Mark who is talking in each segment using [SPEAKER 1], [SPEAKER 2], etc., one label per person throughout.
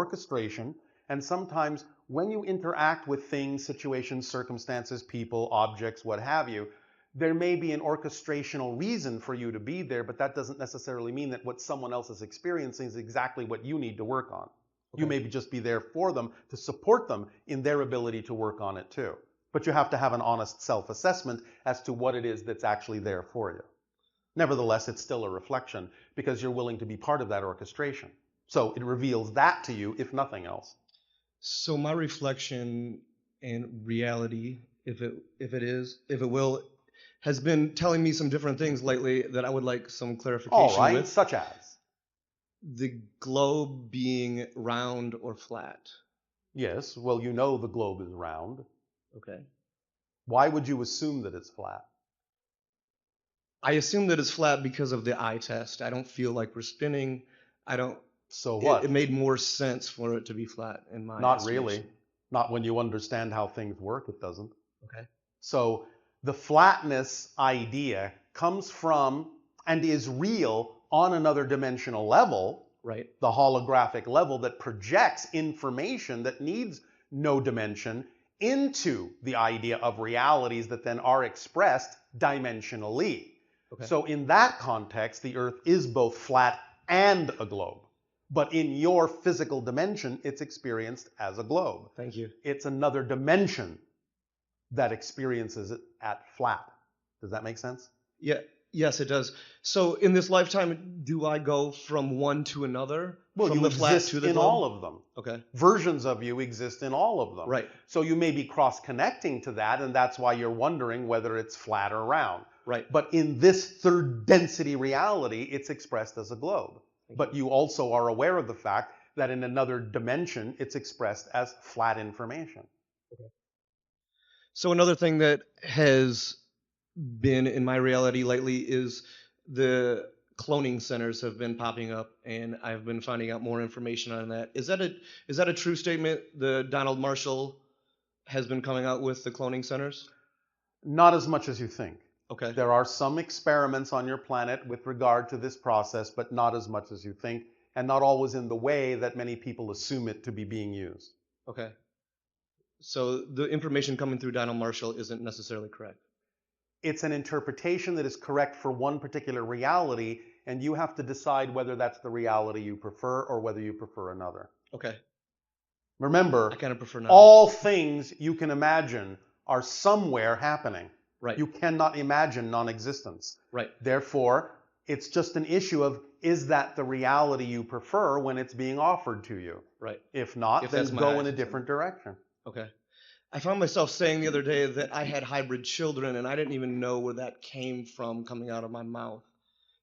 [SPEAKER 1] orchestration, and sometimes when you interact with things, situations, circumstances, people, objects, what have you, there may be an orchestrational reason for you to be there, but that doesn't necessarily mean that what someone else is experiencing is exactly what you need to work on. You may just be there for them to support them in their ability to work on it too. But you have to have an honest self-assessment as to what it is that's actually there for you. Nevertheless, it's still a reflection because you're willing to be part of that orchestration. So it reveals that to you, if nothing else.
[SPEAKER 2] So my reflection and reality, if it will, has been telling me some different things lately that I would like some clarification
[SPEAKER 1] All right,
[SPEAKER 2] with.
[SPEAKER 1] such as?
[SPEAKER 2] The globe being round or flat.
[SPEAKER 1] Yes, well, you know the globe is round.
[SPEAKER 2] Okay.
[SPEAKER 1] Why would you assume that it's flat?
[SPEAKER 2] I assume that it's flat because of the eye test. I don't feel like we're spinning. I don't.
[SPEAKER 1] So what?
[SPEAKER 2] It made more sense for it to be flat in my
[SPEAKER 1] Not
[SPEAKER 2] estimation.
[SPEAKER 1] really. Not when you understand how things work, it doesn't.
[SPEAKER 2] Okay.
[SPEAKER 1] So the flatness idea comes from and is real on another dimensional level,
[SPEAKER 2] Right.
[SPEAKER 1] the holographic level that projects information that needs no dimension into the idea of realities that then are expressed dimensionally.
[SPEAKER 2] Okay.
[SPEAKER 1] So in that context, the Earth is both flat and a globe. But in your physical dimension, it's experienced as a globe.
[SPEAKER 2] Thank you.
[SPEAKER 1] It's another dimension that experiences it at flat. Does that make sense?
[SPEAKER 2] Yeah. Yes, it does. So in this lifetime, do I go from one to another?
[SPEAKER 1] Well,
[SPEAKER 2] from
[SPEAKER 1] you
[SPEAKER 2] the flat
[SPEAKER 1] exist
[SPEAKER 2] to the
[SPEAKER 1] in
[SPEAKER 2] globe?
[SPEAKER 1] all of them.
[SPEAKER 2] Okay.
[SPEAKER 1] Versions of you exist in all of them.
[SPEAKER 2] Right.
[SPEAKER 1] So you may be cross-connecting to that, and that's why you're wondering whether it's flat or round.
[SPEAKER 2] Right.
[SPEAKER 1] But in this third density reality, it's expressed as a globe. But you also are aware of the fact that in another dimension, it's expressed as flat information.
[SPEAKER 2] Okay. So another thing that has been in my reality lately is the cloning centers have been popping up, and I've been finding out more information on that. Is that a true statement? The Donald Marshall has been coming out with the cloning centers?
[SPEAKER 1] Not as much as you think.
[SPEAKER 2] Okay.
[SPEAKER 1] There are some experiments on your planet with regard to this process, but not as much as you think, and not always in the way that many people assume it to be being used.
[SPEAKER 2] Okay. So the information coming through Donald Marshall isn't necessarily correct.
[SPEAKER 1] It's an interpretation that is correct for one particular reality, and you have to decide whether that's the reality you prefer or whether you prefer another.
[SPEAKER 2] Okay.
[SPEAKER 1] Remember,
[SPEAKER 2] I kind of prefer not.
[SPEAKER 1] all things you can imagine are somewhere happening.
[SPEAKER 2] Right.
[SPEAKER 1] You cannot imagine non-existence.
[SPEAKER 2] Right.
[SPEAKER 1] Therefore, it's just an issue of, is that the reality you prefer when it's being offered to you?
[SPEAKER 2] Right.
[SPEAKER 1] If not,
[SPEAKER 2] If
[SPEAKER 1] then
[SPEAKER 2] that's my
[SPEAKER 1] go in a
[SPEAKER 2] eyes.
[SPEAKER 1] different direction.
[SPEAKER 2] Okay. I found myself saying the other day that I had hybrid children, and I didn't even know where that came from coming out of my mouth.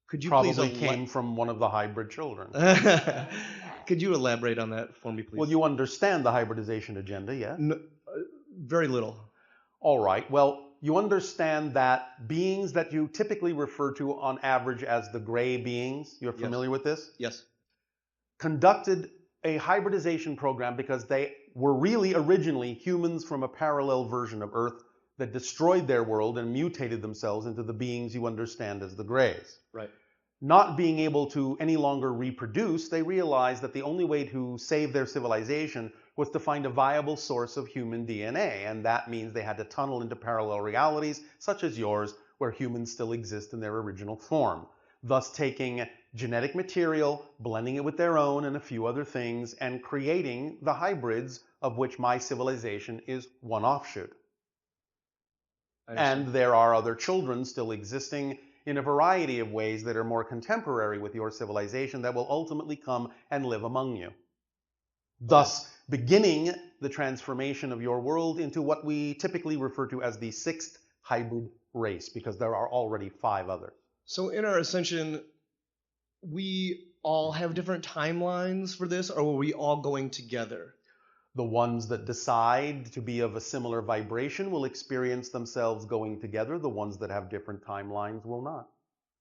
[SPEAKER 2] Could you
[SPEAKER 1] Probably
[SPEAKER 2] please
[SPEAKER 1] came from one of the hybrid children.
[SPEAKER 2] Could you elaborate on that for me, please?
[SPEAKER 1] Well, you understand the hybridization agenda, yeah?
[SPEAKER 2] Very little.
[SPEAKER 1] All right. Well, you understand that beings that you typically refer to on average as the gray beings, you're familiar with this?
[SPEAKER 2] Yes.
[SPEAKER 1] Conducted a hybridization program because they were really originally humans from a parallel version of Earth that destroyed their world and mutated themselves into the beings you understand as the grays.
[SPEAKER 2] Right.
[SPEAKER 1] Not being able to any longer reproduce, they realized that the only way to save their civilization was to find a viable source of human DNA, and that means they had to tunnel into parallel realities, such as yours, where humans still exist in their original form, thus taking genetic material, blending it with their own and a few other things, and creating the hybrids of which my civilization is one offshoot. And there are other children still existing in a variety of ways that are more contemporary with your civilization that will ultimately come and live among you. Thus, beginning the transformation of your world into what we typically refer to as the sixth hybrid race, because there are already 5 others.
[SPEAKER 2] So in our ascension, we all have different timelines for this, or are we all going together?
[SPEAKER 1] The ones that decide to be of a similar vibration will experience themselves going together. The ones that have different timelines will not.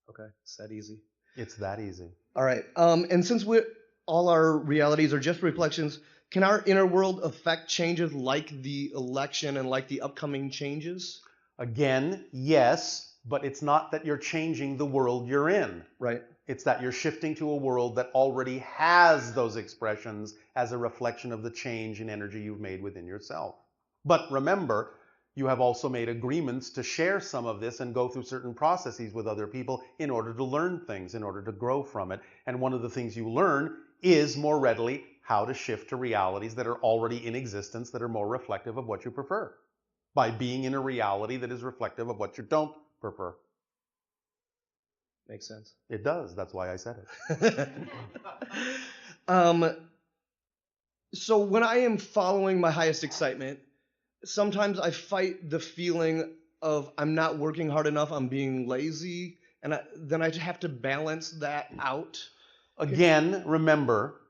[SPEAKER 2] Okay, it's that easy.
[SPEAKER 1] It's that easy.
[SPEAKER 2] All right. And since all our realities are just reflections, can our inner world affect changes like the election and like the upcoming changes?
[SPEAKER 1] Again, yes, but it's not that you're changing the world you're in.
[SPEAKER 2] Right.
[SPEAKER 1] It's that you're shifting to a world that already has those expressions as a reflection of the change in energy you've made within yourself. But remember, you have also made agreements to share some of this and go through certain processes with other people in order to learn things, in order to grow from it. And one of the things you learn is more readily how to shift to realities that are already in existence that are more reflective of what you prefer, by being in a reality that is reflective of what you don't prefer.
[SPEAKER 2] Makes sense.
[SPEAKER 1] It does. That's why I said it.
[SPEAKER 2] So when I am following my highest excitement, sometimes I fight the feeling of I'm not working hard enough, I'm being lazy, and then I have to balance that out.
[SPEAKER 1] Again, remember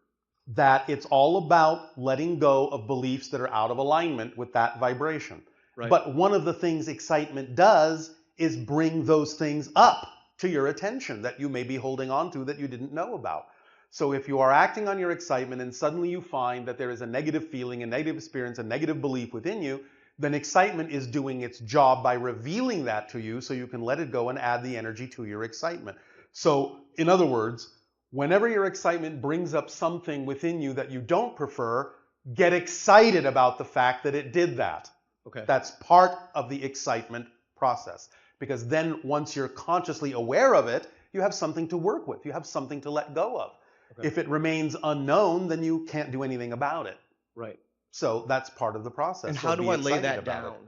[SPEAKER 1] that it's all about letting go of beliefs that are out of alignment with that vibration.
[SPEAKER 2] Right.
[SPEAKER 1] But one of the things excitement does is bring those things up to your attention that you may be holding on to that you didn't know about. So if you are acting on your excitement and suddenly you find that there is a negative feeling, a negative experience, a negative belief within you, then excitement is doing its job by revealing that to you so you can let it go and add the energy to your excitement. So in other words, whenever your excitement brings up something within you that you don't prefer, get excited about the fact that it did that.
[SPEAKER 2] Okay.
[SPEAKER 1] That's part of the excitement process. Because then once you're consciously aware of it, you have something to work with. You have something to let go of.
[SPEAKER 2] Okay.
[SPEAKER 1] If it remains unknown, then you can't do anything about it.
[SPEAKER 2] Right.
[SPEAKER 1] So that's part of the process.
[SPEAKER 2] And
[SPEAKER 1] So
[SPEAKER 2] how do
[SPEAKER 1] be
[SPEAKER 2] I lay
[SPEAKER 1] excited
[SPEAKER 2] that
[SPEAKER 1] about
[SPEAKER 2] down?
[SPEAKER 1] it.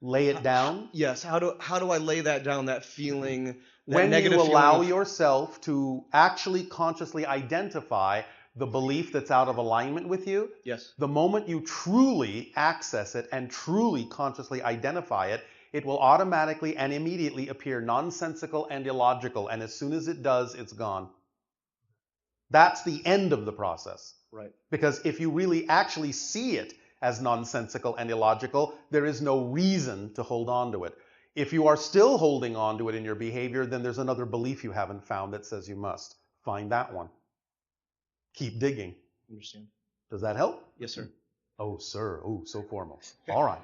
[SPEAKER 1] Lay it down?
[SPEAKER 2] Yes. How do I lay that down, that feeling, that
[SPEAKER 1] When
[SPEAKER 2] negative
[SPEAKER 1] you allow
[SPEAKER 2] feeling of,
[SPEAKER 1] yourself to actually consciously identify the belief that's out of alignment with you,
[SPEAKER 2] yes.
[SPEAKER 1] the moment you truly access it and truly consciously identify it, it will automatically and immediately appear nonsensical and illogical. And as soon as it does, it's gone. That's the end of the process.
[SPEAKER 2] Right.
[SPEAKER 1] Because if you really actually see it as nonsensical and illogical, there is no reason to hold on to it. If you are still holding on to it in your behavior, then there's another belief you haven't found that says you must. Find that one. Keep digging.
[SPEAKER 2] Understand.
[SPEAKER 1] Does that help?
[SPEAKER 2] Yes, sir.
[SPEAKER 1] Oh, sir. Oh, so formal. All right.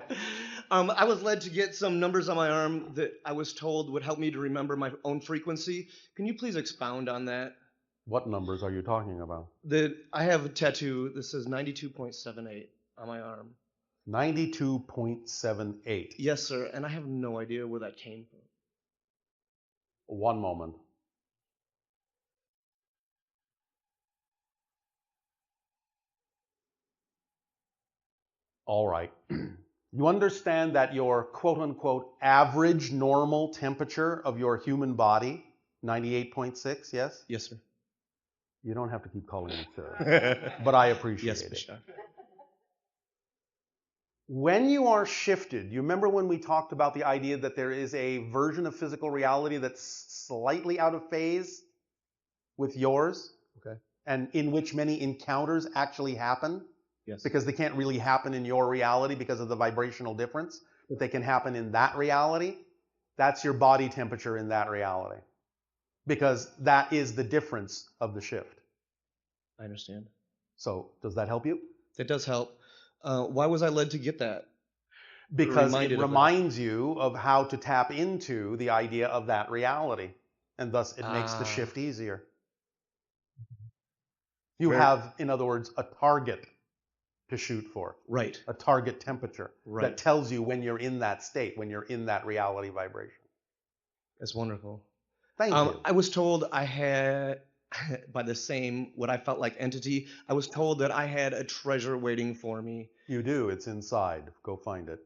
[SPEAKER 2] I was led to get some numbers on my arm that I was told would help me to remember my own frequency. Can you please expound on that?
[SPEAKER 1] What numbers are you talking about?
[SPEAKER 2] I have a tattoo that says 92.78 on my arm.
[SPEAKER 1] 92.78.
[SPEAKER 2] Yes, sir. And I have no idea where that came from.
[SPEAKER 1] One moment. All right. You understand that your quote-unquote average normal temperature of your human body, 98.6, yes?
[SPEAKER 2] Yes, sir.
[SPEAKER 1] You don't have to keep calling me sir, but I appreciate
[SPEAKER 2] Yes,
[SPEAKER 1] it.
[SPEAKER 2] Bashar.
[SPEAKER 1] When you are shifted, you remember when we talked about the idea that there is a version of physical reality that's slightly out of phase with yours?
[SPEAKER 2] Okay.
[SPEAKER 1] And in which many encounters actually happen?
[SPEAKER 2] Yes.
[SPEAKER 1] Because they can't really happen in your reality because of the vibrational difference, but they can happen in that reality. That's your body temperature in that reality. Because that is the difference of the shift.
[SPEAKER 2] I understand.
[SPEAKER 1] So, does that help you?
[SPEAKER 2] That does help. Why was I led to get that?
[SPEAKER 1] Because
[SPEAKER 2] Reminded
[SPEAKER 1] it
[SPEAKER 2] of that.
[SPEAKER 1] reminds you of how to tap into the idea of that reality. And thus it makes the shift easier. You have, in other words, a target to shoot for.
[SPEAKER 2] Right.
[SPEAKER 1] A target temperature
[SPEAKER 2] Right.
[SPEAKER 1] that tells you when you're in that state, when you're in that reality vibration.
[SPEAKER 2] That's wonderful.
[SPEAKER 1] Thank you.
[SPEAKER 2] I was told I had, by the same, what I felt like entity, I was told that I had a treasure waiting for me.
[SPEAKER 1] You do. It's inside. Go find it.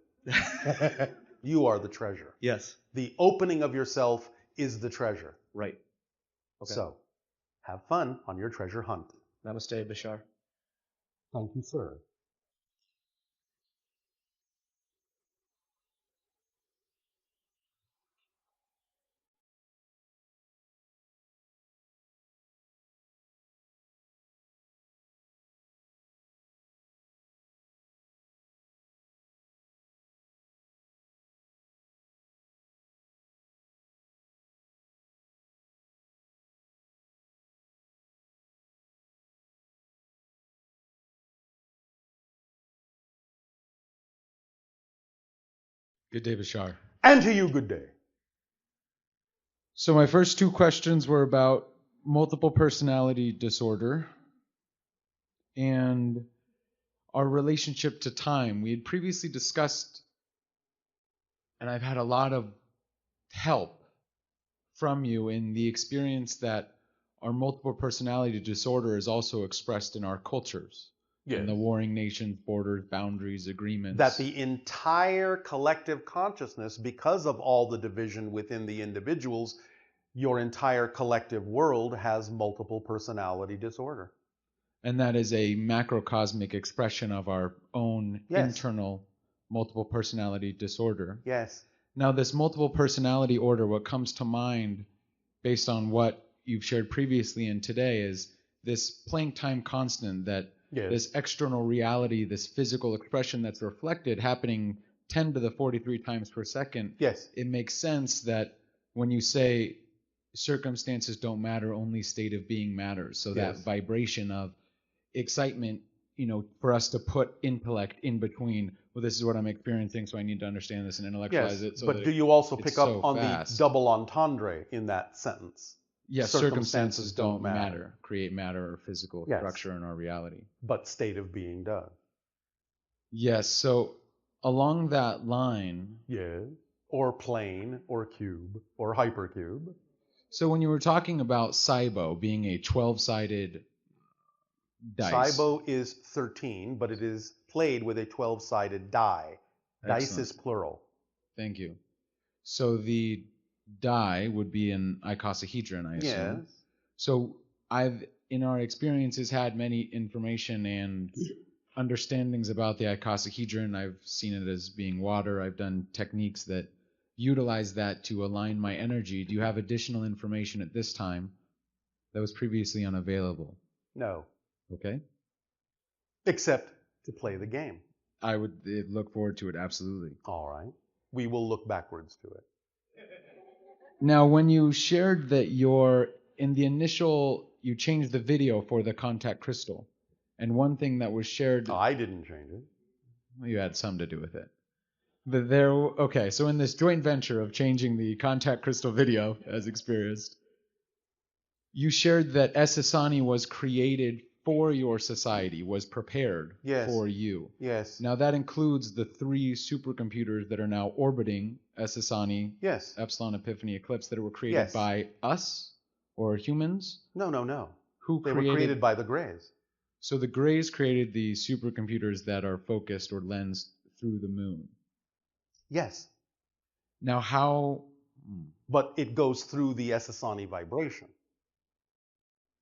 [SPEAKER 1] You are the treasure.
[SPEAKER 2] Yes.
[SPEAKER 1] The opening of yourself is the treasure.
[SPEAKER 2] Right. Okay.
[SPEAKER 1] So, have fun on your treasure hunt.
[SPEAKER 2] Namaste, Bashar.
[SPEAKER 1] Thank you, sir.
[SPEAKER 3] Good day, Bashar.
[SPEAKER 1] And to you, good day.
[SPEAKER 3] So my first two questions were about multiple personality disorder and our relationship to time. We had previously discussed, and I've had a lot of help from you in the experience that our multiple personality disorder is also expressed in our cultures.
[SPEAKER 1] Yes.
[SPEAKER 3] In the warring nations, borders, boundaries, agreements.
[SPEAKER 1] That the entire collective consciousness, because of all the division within the individuals, your entire collective world has multiple personality disorder.
[SPEAKER 3] And that is a macrocosmic expression of our own internal multiple personality disorder.
[SPEAKER 1] Yes.
[SPEAKER 3] Now, this multiple personality order, what comes to mind based on what you've shared previously and today is this Planck time constant, that this external reality, this physical expression that's reflected happening 10 to the 43 times per second.
[SPEAKER 1] Yes.
[SPEAKER 3] It makes sense that when you say circumstances don't matter, only state of being matters. So that vibration of excitement, for us to put intellect in between, well, this is what I'm experiencing, so I need to understand this and intellectualize it. So
[SPEAKER 1] but do you also pick up
[SPEAKER 3] so
[SPEAKER 1] on
[SPEAKER 3] fast.
[SPEAKER 1] the double entendre in that sentence?
[SPEAKER 3] Yes, circumstances don't matter, create matter or physical structure in our reality.
[SPEAKER 1] But state of being does.
[SPEAKER 3] Yes, so along that line.
[SPEAKER 1] Yes, or plane, or cube, or hypercube.
[SPEAKER 3] So when you were talking about SIBO being a 12-sided dice.
[SPEAKER 1] SIBO is 13, but it is played with a 12-sided die.
[SPEAKER 3] Excellent.
[SPEAKER 1] Dice is plural.
[SPEAKER 3] Thank you. So the die would be an icosahedron, I assume.
[SPEAKER 1] Yes.
[SPEAKER 3] So I've, in our experiences, had many information and understandings about the icosahedron. I've seen it as being water. I've done techniques that utilize that to align my energy. Do you have additional information at this time that was previously unavailable?
[SPEAKER 1] No.
[SPEAKER 3] Okay.
[SPEAKER 1] Except to play the game.
[SPEAKER 3] I would look forward to it, absolutely.
[SPEAKER 1] All right. We will look backwards to it.
[SPEAKER 3] Now, when you shared that in the initial, you changed the video for the contact crystal, and one thing that was shared...
[SPEAKER 1] Oh, I didn't change it.
[SPEAKER 3] Well, you had some to do with it. Okay, so in this joint venture of changing the contact crystal video, as experienced, you shared that Essassani was created for your society, was prepared for you.
[SPEAKER 1] Yes.
[SPEAKER 3] Now that includes the 3 supercomputers that are now orbiting Essassani, Epsilon, Epiphany, Eclipse, that were created by us or humans?
[SPEAKER 1] No. They were created by the Greys.
[SPEAKER 3] So the Greys created the supercomputers that are focused or lensed through the moon.
[SPEAKER 1] Yes.
[SPEAKER 3] Now how...
[SPEAKER 1] But it goes through the Essassani vibration.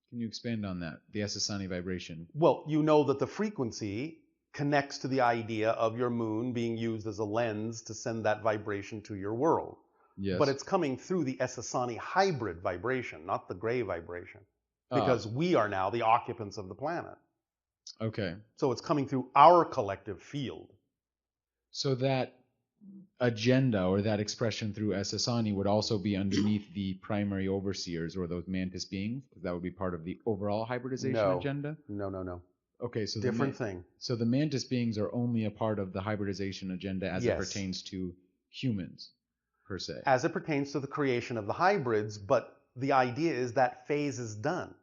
[SPEAKER 3] Can you expand on that, the Essassani vibration?
[SPEAKER 1] Well, you know that the frequency connects to the idea of your moon being used as a lens to send that vibration to your world.
[SPEAKER 3] Yes.
[SPEAKER 1] But it's coming through the Essassani hybrid vibration, not the Grey vibration. Because we are now the occupants of the planet.
[SPEAKER 3] Okay.
[SPEAKER 1] So it's coming through our collective field.
[SPEAKER 3] So that agenda or that expression through Essassani would also be underneath the primary overseers or those mantis beings? Because that would be part of the overall hybridization agenda?
[SPEAKER 1] No.
[SPEAKER 3] Okay, so
[SPEAKER 1] different thing.
[SPEAKER 3] So the mantis beings are only a part of the hybridization agenda as it pertains to humans, per se.
[SPEAKER 1] As it pertains to the creation of the hybrids, but the idea is that phase is done.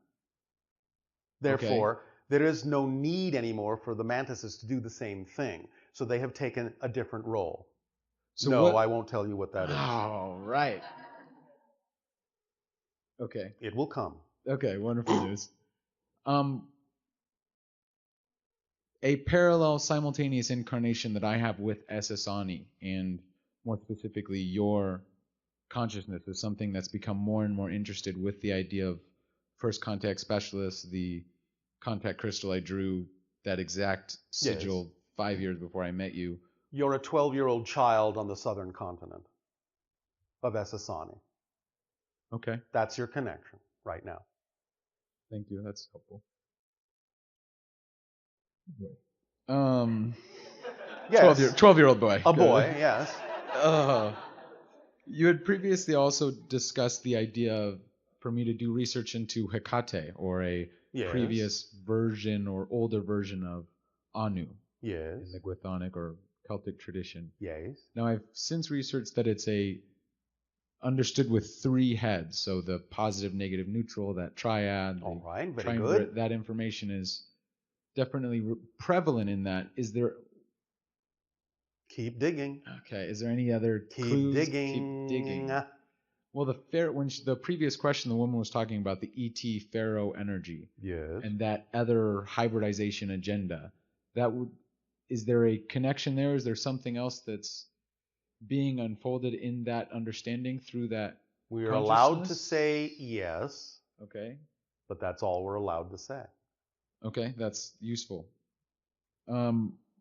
[SPEAKER 1] Therefore, there is no need anymore for the mantises to do the same thing. So they have taken a different role. So I won't tell you what that is.
[SPEAKER 3] Oh, right. Okay.
[SPEAKER 1] It will come.
[SPEAKER 3] Okay, wonderful news. A parallel simultaneous incarnation that I have with Essassani, and more specifically your consciousness, is something that's become more and more interested with the idea of first contact specialist, the contact crystal I drew, that exact sigil 5 years before I met you.
[SPEAKER 1] You're a 12-year-old child on the southern continent of Essassani.
[SPEAKER 3] Okay.
[SPEAKER 1] That's your connection right now.
[SPEAKER 3] Thank you. That's helpful.
[SPEAKER 1] Yes.
[SPEAKER 3] 12-year-old boy.
[SPEAKER 1] A boy, yes.
[SPEAKER 3] You had previously also discussed the idea of, for me to do research into Hecate, or a previous version or older version of Anu.
[SPEAKER 1] Yes.
[SPEAKER 3] In the Gwythonic or Celtic tradition.
[SPEAKER 1] Yes.
[SPEAKER 3] Now, I've since researched that it's a understood with 3 heads. So the positive, negative, neutral, that triad,
[SPEAKER 1] All right, very
[SPEAKER 3] triumvirate,
[SPEAKER 1] good.
[SPEAKER 3] that information is definitely prevalent in that. Is there
[SPEAKER 1] Keep digging.
[SPEAKER 3] okay? Is there any other
[SPEAKER 1] Keep
[SPEAKER 3] clues?
[SPEAKER 1] digging.
[SPEAKER 3] Keep digging. Well, the previous question, the woman was talking about the ET Pharaoh energy
[SPEAKER 1] Yes.
[SPEAKER 3] and that other hybridization agenda. Is there a connection there? Is there something else that's being unfolded in that understanding through that?
[SPEAKER 1] We are allowed to
[SPEAKER 3] consciousness?
[SPEAKER 1] say yes,
[SPEAKER 3] Okay.
[SPEAKER 1] but that's all we're allowed to say.
[SPEAKER 3] Okay, that's useful.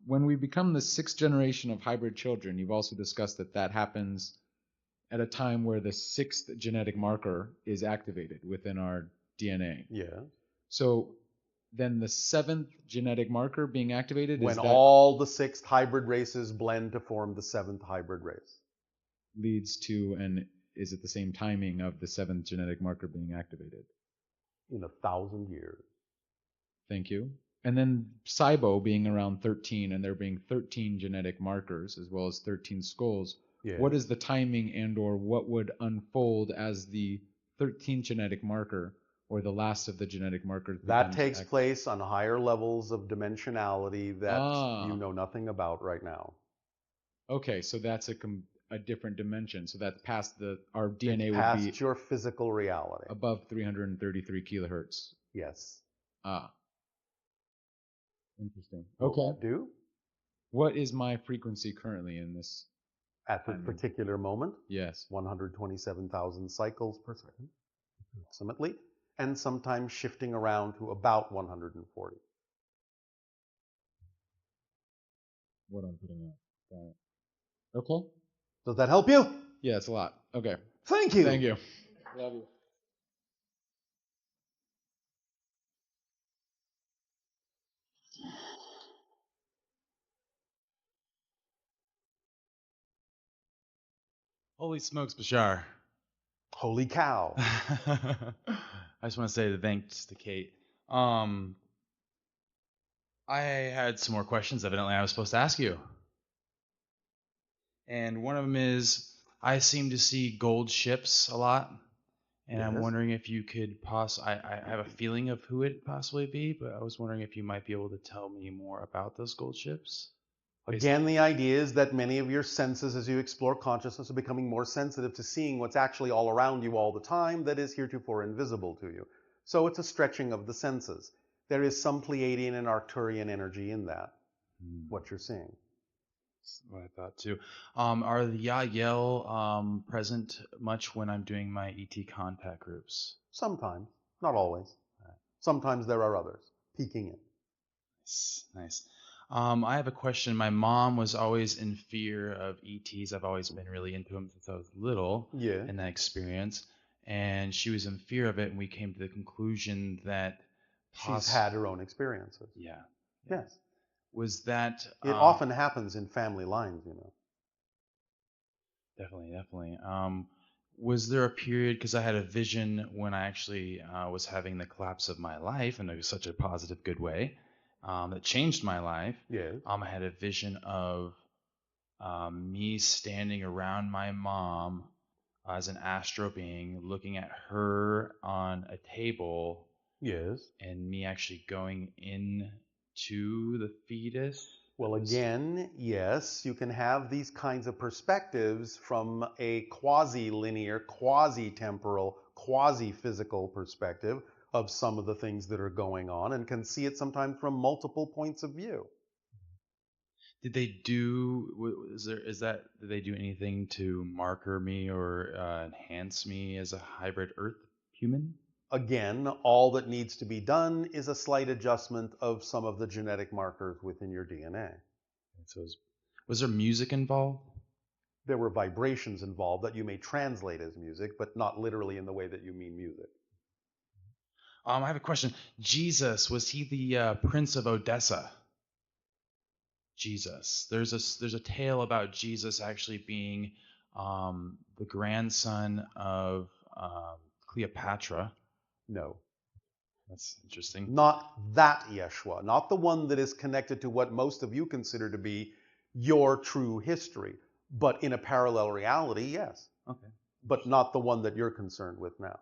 [SPEAKER 3] When we become the 6th generation of hybrid children, you've also discussed that happens at a time where the 6th genetic marker is activated within our DNA.
[SPEAKER 1] Yeah.
[SPEAKER 3] So then the 7th genetic marker being activated
[SPEAKER 1] When
[SPEAKER 3] is that
[SPEAKER 1] all the 6 hybrid races blend to form the 7th hybrid race.
[SPEAKER 3] leads to, and is it the same timing of the 7th genetic marker being activated?
[SPEAKER 1] In 1,000 years.
[SPEAKER 3] Thank you. And then SIBO being around 13 and there being 13 genetic markers as well as 13 skulls.
[SPEAKER 1] Yeah.
[SPEAKER 3] What is the timing and or what would unfold as the 13th genetic marker or the last of the genetic markers?
[SPEAKER 1] That takes place on higher levels of dimensionality that you know nothing about right now.
[SPEAKER 3] Okay, so that's a different dimension. So that's past our DNA
[SPEAKER 1] It's
[SPEAKER 3] would
[SPEAKER 1] past
[SPEAKER 3] be
[SPEAKER 1] your physical reality.
[SPEAKER 3] above 333 kilohertz.
[SPEAKER 1] Yes.
[SPEAKER 3] Interesting.
[SPEAKER 1] Will
[SPEAKER 3] Okay.
[SPEAKER 1] that do?
[SPEAKER 3] What is my frequency currently in this?
[SPEAKER 1] At the particular moment?
[SPEAKER 3] Yes.
[SPEAKER 1] 127,000 cycles per second, approximately, and sometimes shifting around to about 140.
[SPEAKER 3] What I'm putting out. Got it. Okay.
[SPEAKER 1] Does that help you?
[SPEAKER 3] Yeah, it's a lot. Okay.
[SPEAKER 1] Thank you.
[SPEAKER 3] Thank you. Love you.
[SPEAKER 4] Holy smokes, Bashar.
[SPEAKER 1] Holy cow.
[SPEAKER 4] I just want to say thanks to Kate. I had some more questions, evidently, I was supposed to ask you. And one of them is, I seem to see gold ships a lot. And I'm
[SPEAKER 1] Yes.
[SPEAKER 4] wondering if you could I have a feeling of who it possibly be, but I was wondering if you might be able to tell me more about those gold ships.
[SPEAKER 1] Again, the idea is that many of your senses, as you explore consciousness, are becoming more sensitive to seeing what's actually all around you all the time that is heretofore invisible to you. So it's a stretching of the senses. There is some Pleiadian and Arcturian energy in that, what you're seeing.
[SPEAKER 4] That's what I thought too. Are the Yael present much when I'm doing my ET contact groups?
[SPEAKER 1] Sometimes, not always. Sometimes there are others peeking in.
[SPEAKER 4] Nice. I have a question. My mom was always in fear of ETs. I've always been really into them since I was little.
[SPEAKER 1] Yeah.
[SPEAKER 4] In that experience. And she was in fear of it, and we came to the conclusion that
[SPEAKER 1] she's had her own experiences.
[SPEAKER 4] Yeah.
[SPEAKER 1] Yes.
[SPEAKER 4] Was that...
[SPEAKER 1] It often happens in family lines, you know.
[SPEAKER 4] Definitely. Was there a period, because I had a vision when I actually was having the collapse of my life in such a positive, good way, that changed my life.
[SPEAKER 1] Yes.
[SPEAKER 4] I had a vision of me standing around my mom as an astral being, looking at her on a table.
[SPEAKER 1] Yes.
[SPEAKER 4] And me actually going into the fetus.
[SPEAKER 1] Well, again, yes, you can have these kinds of perspectives from a quasi-linear, quasi-temporal, quasi-physical perspective of some of the things that are going on, and can see it sometimes from multiple points of view.
[SPEAKER 4] Did they do? Did they do anything to marker me or enhance me as a hybrid Earth human?
[SPEAKER 1] Again, all that needs to be done is a slight adjustment of some of the genetic markers within your DNA.
[SPEAKER 4] So was there music involved?
[SPEAKER 1] There were vibrations involved that you may translate as music, but not literally in the way that you mean music.
[SPEAKER 4] I have a question. Jesus, was he the Prince of Odessa? Jesus. There's a tale about Jesus actually being the grandson of Cleopatra.
[SPEAKER 1] No.
[SPEAKER 4] That's interesting.
[SPEAKER 1] Not that Yeshua, not the one that is connected to what most of you consider to be your true history, but in a parallel reality, yes.
[SPEAKER 4] Okay.
[SPEAKER 1] but not the one that you're concerned with now.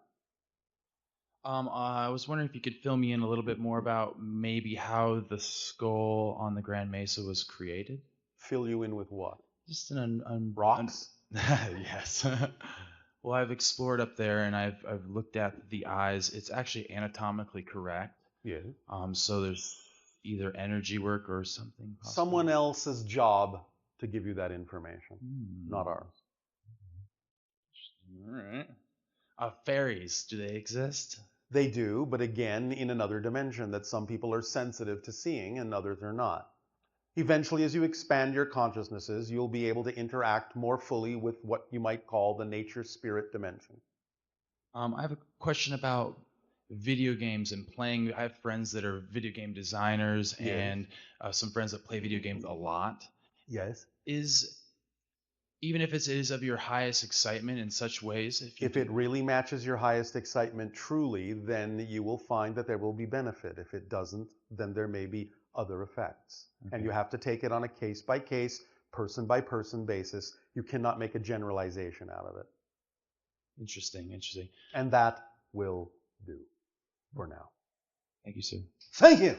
[SPEAKER 4] I was wondering if you could fill me in a little bit more about maybe how the skull on the Grand Mesa was created.
[SPEAKER 1] Fill you in with what?
[SPEAKER 4] Just an
[SPEAKER 1] Rocks?
[SPEAKER 4] yes. Well, I've explored up there and I've looked at the eyes. It's actually anatomically correct.
[SPEAKER 1] Yes.
[SPEAKER 4] So there's either energy work or something. Possible.
[SPEAKER 1] Someone else's job to give you that information, not ours.
[SPEAKER 4] All right. Fairies, do they exist?
[SPEAKER 1] They do, but again, in another dimension that some people are sensitive to seeing and others are not. Eventually, as you expand your consciousnesses, you'll be able to interact more fully with what you might call the nature-spirit dimension.
[SPEAKER 4] I have a question about video games and playing. I have friends that are video game designers and some friends that play video games a lot.
[SPEAKER 1] Yes.
[SPEAKER 4] Even if it is of your highest excitement in such ways,
[SPEAKER 1] if it really matches your highest excitement truly, then you will find that there will be benefit. If it doesn't, then there may be other effects. Okay. And you have to take it on a case-by-case, person-by-person basis. You cannot make a generalization out of it.
[SPEAKER 4] Interesting.
[SPEAKER 1] And that will do for now.
[SPEAKER 4] Thank you, sir.
[SPEAKER 1] Thank you.